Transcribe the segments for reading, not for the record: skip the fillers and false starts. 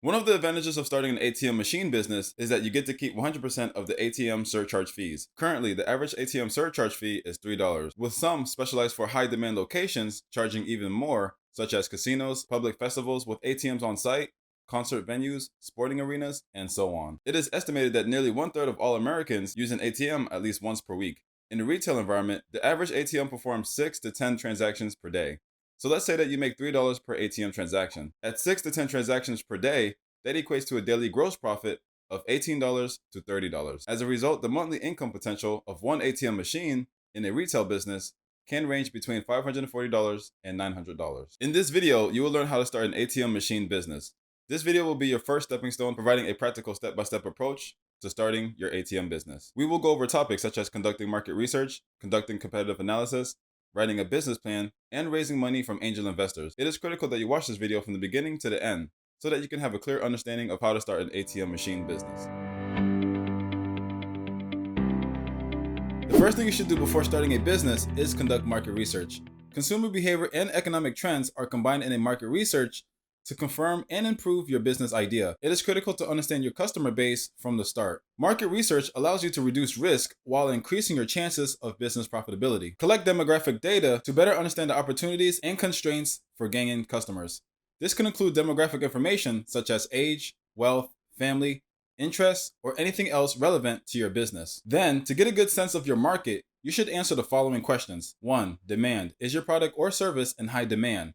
One of the advantages of starting an ATM machine business is that you get to keep 100% of the ATM surcharge fees. Currently, the average ATM surcharge fee is $3, with some specialized for high demand locations charging even more, such as casinos, public festivals with ATMs on site, concert venues, sporting arenas, and so on. It is estimated that nearly one-third of all Americans use an ATM at least once per week. In the retail environment, the average ATM performs 6 to 10 transactions per day. So let's say that you make $3 per ATM transaction. At 6 to 10 transactions per day, that equates to a daily gross profit of $18 to $30. As a result, the monthly income potential of one ATM machine in a retail business can range between $540 and $900. In this video, you will learn how to start an ATM machine business. This video will be your first stepping stone, providing a practical step-by-step approach to starting your ATM business. We will go over topics such as conducting market research, conducting competitive analysis, writing a business plan, and raising money from angel investors. It is critical that you watch this video from the beginning to the end so that you can have a clear understanding of how to start an ATM machine business. The first thing you should do before starting a business is conduct market research. Consumer behavior and economic trends are combined in a market research to confirm and improve your business idea. It is critical to understand your customer base from the start. Market research allows you to reduce risk while increasing your chances of business profitability. Collect demographic data to better understand the opportunities and constraints for gaining customers. This can include demographic information such as age, wealth, family, interests, or anything else relevant to your business. Then, to get a good sense of your market, you should answer the following questions. 1. Demand. Is your product or service in high demand?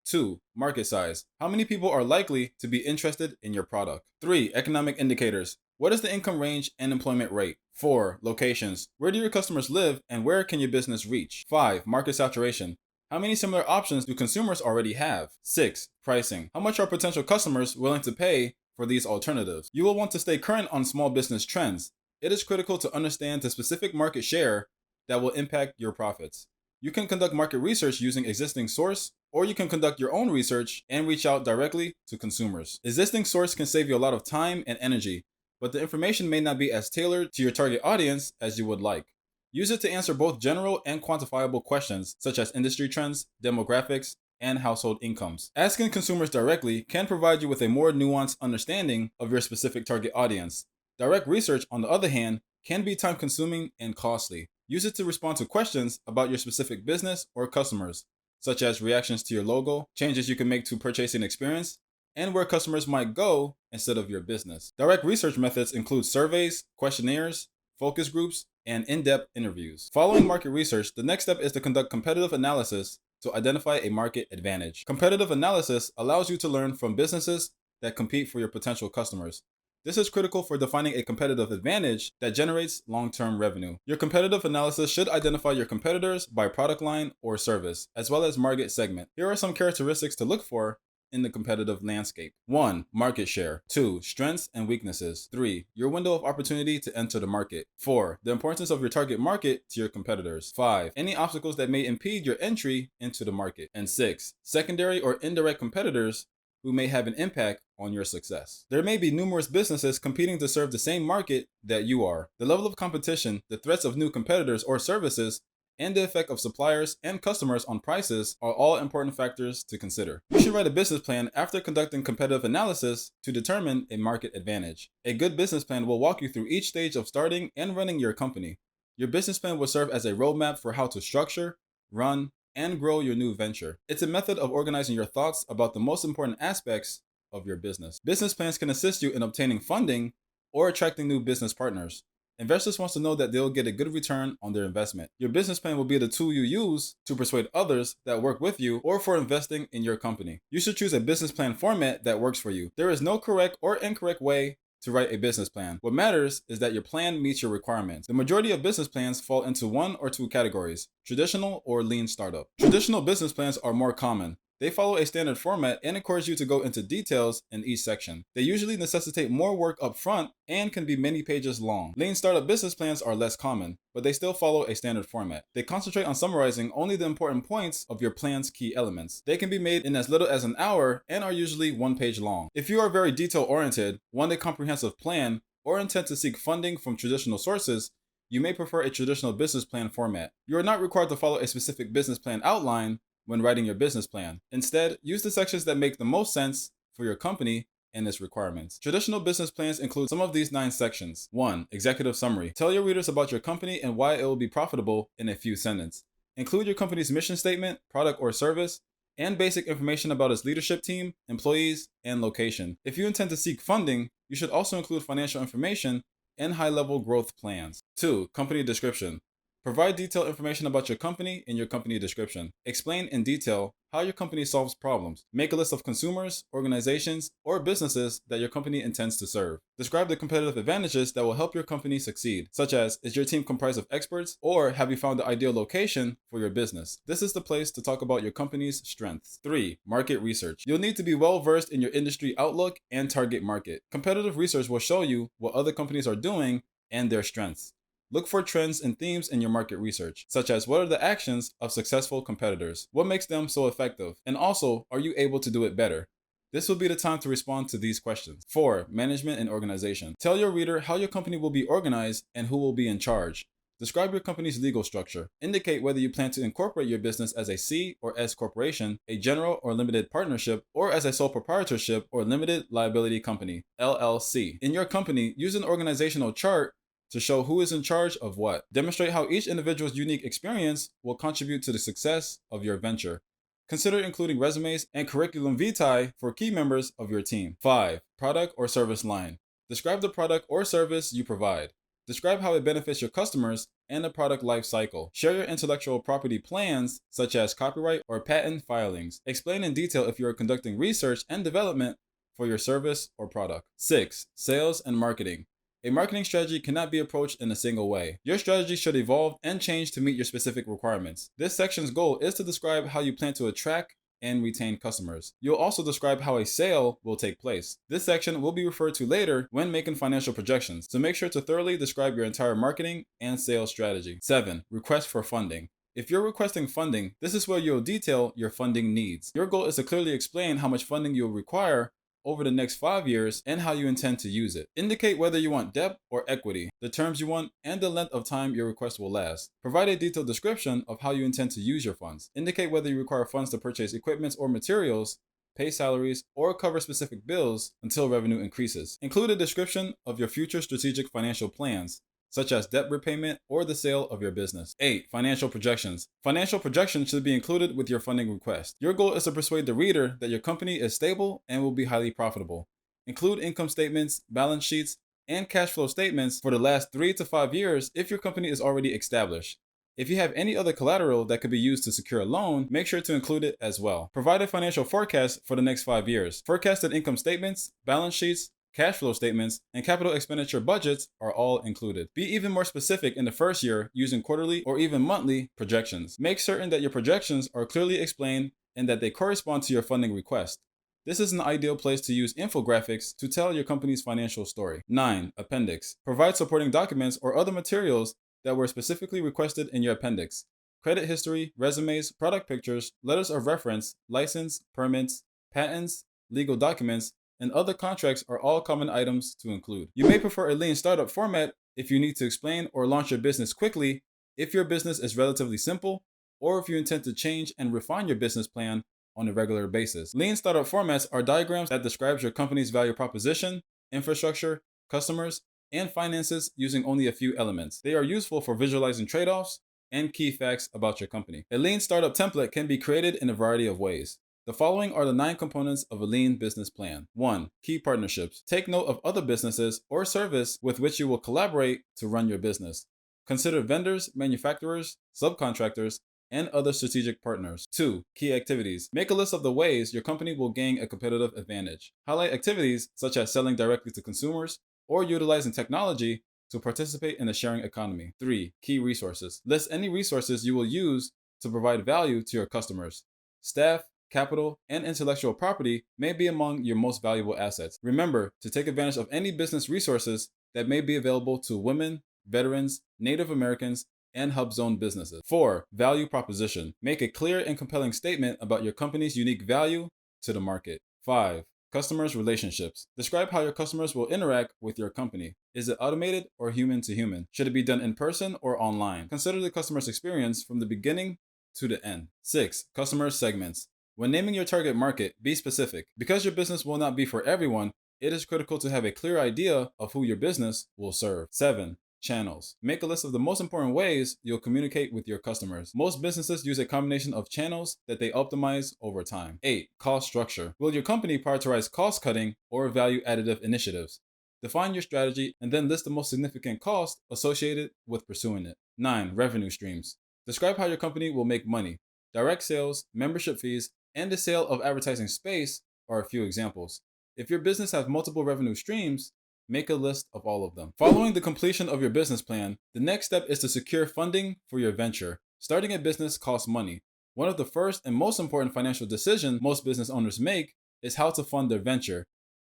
2. Market size. How many people are likely to be interested in your product? 3. Economic indicators. What is the income range and employment rate? 4. Locations. Where do your customers live and where can your business reach? 5. Market saturation. How many similar options do consumers already have? 6. Pricing. How much are potential customers willing to pay for these alternatives? You will want to stay current on small business trends. It is critical to understand the specific market share that will impact your profits. You can conduct market research using existing source, or you can conduct your own research and reach out directly to consumers. Existing source can save you a lot of time and energy, but the information may not be as tailored to your target audience as you would like. Use it to answer both general and quantifiable questions such as industry trends, demographics, and household incomes. Asking consumers directly can provide you with a more nuanced understanding of your specific target audience. Direct research, on the other hand, can be time-consuming and costly. Use it to respond to questions about your specific business or customers, such as reactions to your logo, changes you can make to purchasing experience, and where customers might go instead of your business. Direct research methods include surveys, questionnaires, focus groups, and in-depth interviews. Following market research, the next step is to conduct competitive analysis to identify a market advantage. Competitive analysis allows you to learn from businesses that compete for your potential customers. This is critical for defining a competitive advantage that generates long-term revenue. Your competitive analysis should identify your competitors by product line or service, as well as market segment. Here are some characteristics to look for in the competitive landscape. 1. Market share. 2. Strengths and weaknesses. 3. Your window of opportunity to enter the market. 4. The importance of your target market to your competitors. 5. Any obstacles that may impede your entry into the market. And 6. Secondary or indirect competitors who may have an impact on your success. There may be numerous businesses competing to serve the same market that you are. The level of competition, the threats of new competitors or services, and the effect of suppliers and customers on prices are all important factors to consider. You should write a business plan after conducting competitive analysis to determine a market advantage. A good business plan will walk you through each stage of starting and running your company. Your business plan will serve as a roadmap for how to structure, run, and grow your new venture. It's a method of organizing your thoughts about the most important aspects of your business. Business plans can assist you in obtaining funding or attracting new business partners. Investors want to know that they'll get a good return on their investment. Your business plan will be the tool you use to persuade others that work with you or for investing in your company. You should choose a business plan format that works for you. There is no correct or incorrect way to write a business plan. What matters is that your plan meets your requirements. The majority of business plans fall into one or two categories: traditional or lean startup. Traditional business plans are more common. They follow a standard format and encourage you to go into details in each section. They usually necessitate more work up front and can be many pages long. Lean startup business plans are less common, but they still follow a standard format. They concentrate on summarizing only the important points of your plan's key elements. They can be made in as little as an hour and are usually one page long. If you are very detail-oriented, want a comprehensive plan, or intend to seek funding from traditional sources, you may prefer a traditional business plan format. You are not required to follow a specific business plan outline when writing your business plan. Instead, use the sections that make the most sense for your company and its requirements. Traditional business plans include some of these 9 sections. 1. Executive summary. Tell your readers about your company and why it will be profitable in a few sentences. Include your company's mission statement, product or service, and basic information about its leadership team, employees, and location. If you intend to seek funding, you should also include financial information and high-level growth plans. 2. Company description. Provide detailed information about your company in your company description. Explain in detail how your company solves problems. Make a list of consumers, organizations, or businesses that your company intends to serve. Describe the competitive advantages that will help your company succeed, such as, is your team comprised of experts, or have you found the ideal location for your business? This is the place to talk about your company's strengths. 3. Market research. You'll need to be well versed in your industry outlook and target market. Competitive research will show you what other companies are doing and their strengths. Look for trends and themes in your market research, such as what are the actions of successful competitors? What makes them so effective? And also, are you able to do it better? This will be the time to respond to these questions. 4. Management and organization. Tell your reader how your company will be organized and who will be in charge. Describe your company's legal structure. Indicate whether you plan to incorporate your business as a C or S corporation, a general or limited partnership, or as a sole proprietorship or limited liability company, LLC. In your company, use an organizational chart to show who is in charge of what. Demonstrate how each individual's unique experience will contribute to the success of your venture. Consider including resumes and curriculum vitae for key members of your team. 5. Product or service line. Describe the product or service you provide. Describe how it benefits your customers and the product life cycle. Share your intellectual property plans, such as copyright or patent filings. Explain in detail if you are conducting research and development for your service or product. 6. Sales and marketing. A marketing strategy cannot be approached in a single way. Your strategy should evolve and change to meet your specific requirements. This section's goal is to describe how you plan to attract and retain customers. You'll also describe how a sale will take place. This section will be referred to later when making financial projections, so make sure to thoroughly describe your entire marketing and sales strategy. 7. Request for funding. If you're requesting funding, this is where you'll detail your funding needs. Your goal is to clearly explain how much funding you'll require over the next 5 years and how you intend to use it. Indicate whether you want debt or equity, the terms you want, and the length of time your request will last. Provide a detailed description of how you intend to use your funds. Indicate whether you require funds to purchase equipment or materials, pay salaries, or cover specific bills until revenue increases. Include a description of your future strategic financial plans, such as debt repayment or the sale of your business. 8. Financial projections. Financial projections should be included with your funding request. Your goal is to persuade the reader that your company is stable and will be highly profitable. Include income statements, balance sheets, and cash flow statements for the last 3 to 5 years if your company is already established. If you have any other collateral that could be used to secure a loan, make sure to include it as well. Provide a financial forecast for the next 5 years. Forecasted income statements, balance sheets, cash flow statements, and capital expenditure budgets are all included. Be even more specific in the first year using quarterly or even monthly projections. Make certain that your projections are clearly explained and that they correspond to your funding request. This is an ideal place to use infographics to tell your company's financial story. 9. Appendix. Provide supporting documents or other materials that were specifically requested in your appendix. Credit history, resumes, product pictures, letters of reference, license, permits, patents, legal documents, and other contracts are all common items to include. You may prefer a lean startup format if you need to explain or launch your business quickly, if your business is relatively simple, or if you intend to change and refine your business plan on a regular basis. Lean startup formats are diagrams that describe your company's value proposition, infrastructure, customers, and finances using only a few elements. They are useful for visualizing trade-offs and key facts about your company. A lean startup template can be created in a variety of ways. The following are the 9 components of a lean business plan. 1. Key partnerships. Take note of other businesses or service with which you will collaborate to run your business. Consider vendors, manufacturers, subcontractors, and other strategic partners. 2. Key activities. Make a list of the ways your company will gain a competitive advantage. Highlight activities such as selling directly to consumers or utilizing technology to participate in the sharing economy. 3. Key resources. List any resources you will use to provide value to your customers. Staff, capital, and intellectual property may be among your most valuable assets. Remember to take advantage of any business resources that may be available to women, veterans, Native Americans, and hub zone businesses. 4. Value proposition. Make a clear and compelling statement about your company's unique value to the market. 5. Customers' relationships. Describe how your customers will interact with your company. Is it automated or human to human? Should it be done in person or online? Consider the customer's experience from the beginning to the end. 6. Customer segments. When naming your target market, be specific. Because your business will not be for everyone, it is critical to have a clear idea of who your business will serve. 7. Channels. Make a list of the most important ways you'll communicate with your customers. Most businesses use a combination of channels that they optimize over time. 8. Cost structure. Will your company prioritize cost cutting or value additive initiatives? Define your strategy and then list the most significant costs associated with pursuing it. 9. Revenue streams. Describe how your company will make money. Direct sales, membership fees, and the sale of advertising space are a few examples. If your business has multiple revenue streams, make a list of all of them. Following the completion of your business plan, the next step is to secure funding for your venture. Starting a business costs money. One of the first and most important financial decisions most business owners make is how to fund their venture.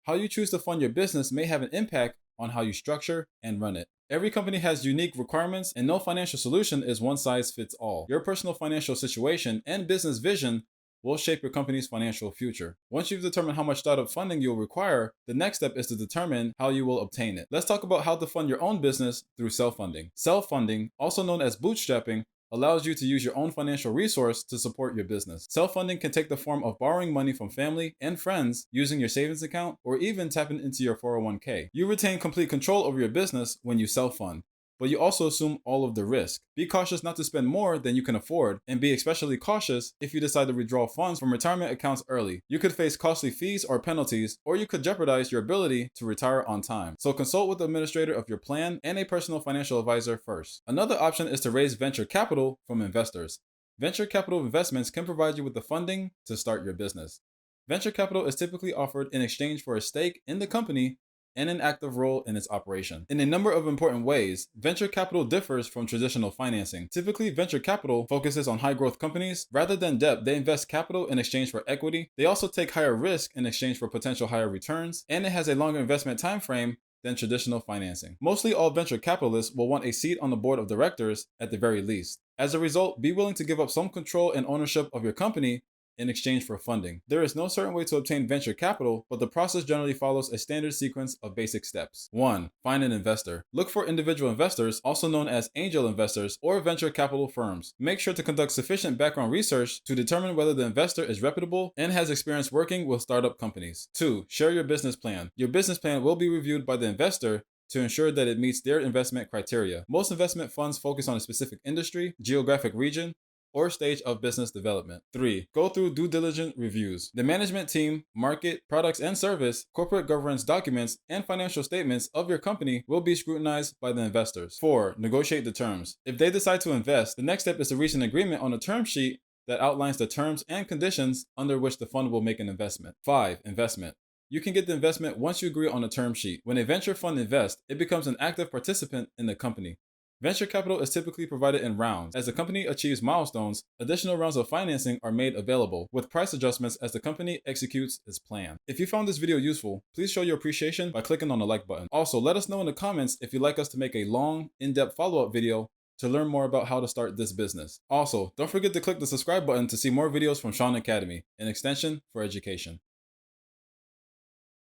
How you choose to fund your business may have an impact on how you structure and run it. Every company has unique requirements, and no financial solution is one size fits all. Your personal financial situation and business vision will shape your company's financial future. Once you've determined how much startup funding you'll require, the next step is to determine how you will obtain it. Let's talk about how to fund your own business through self-funding. Self-funding, also known as bootstrapping, allows you to use your own financial resource to support your business. Self-funding can take the form of borrowing money from family and friends, using your savings account, or even tapping into your 401k. You retain complete control over your business when you self-fund, but you also assume all of the risk. Be cautious not to spend more than you can afford, and be especially cautious if you decide to withdraw funds from retirement accounts early. You could face costly fees or penalties, or you could jeopardize your ability to retire on time. So consult with the administrator of your plan and a personal financial advisor first. Another option is to raise venture capital from investors. Venture capital investments can provide you with the funding to start your business. Venture capital is typically offered in exchange for a stake in the company and an active role in its operation. In a number of important ways, venture capital differs from traditional financing. Typically, venture capital focuses on high-growth companies. Rather than debt, they invest capital in exchange for equity. They also take higher risk in exchange for potential higher returns, and it has a longer investment time frame than traditional financing. Mostly all venture capitalists will want a seat on the board of directors at the very least. As a result, be willing to give up some control and ownership of your company in exchange for funding. There is no certain way to obtain venture capital, but the process generally follows a standard sequence of basic steps. 1. Find an investor. Look for individual investors, also known as angel investors or venture capital firms. Make sure to conduct sufficient background research to determine whether the investor is reputable and has experience working with startup companies. 2. Share your business plan. Your business plan will be reviewed by the investor to ensure that it meets their investment criteria. Most investment funds focus on a specific industry, geographic region, or stage of business development. 3. Go through due diligence reviews. The management team, market, products and service, corporate governance documents, and financial statements of your company will be scrutinized by the investors. 4. Negotiate the terms. If they decide to invest, the next step is to reach an agreement on a term sheet that outlines the terms and conditions under which the fund will make an investment. 5. Investment. You can get the investment once you agree on a term sheet. When a venture fund invests, it becomes an active participant in the company. Venture capital is typically provided in rounds. As the company achieves milestones, additional rounds of financing are made available, with price adjustments as the company executes its plan. If you found this video useful, please show your appreciation by clicking on the like button. Also, let us know in the comments if you'd like us to make a long, in-depth follow-up video to learn more about how to start this business. Also, don't forget to click the subscribe button to see more videos from Shaun Academy, an extension for education.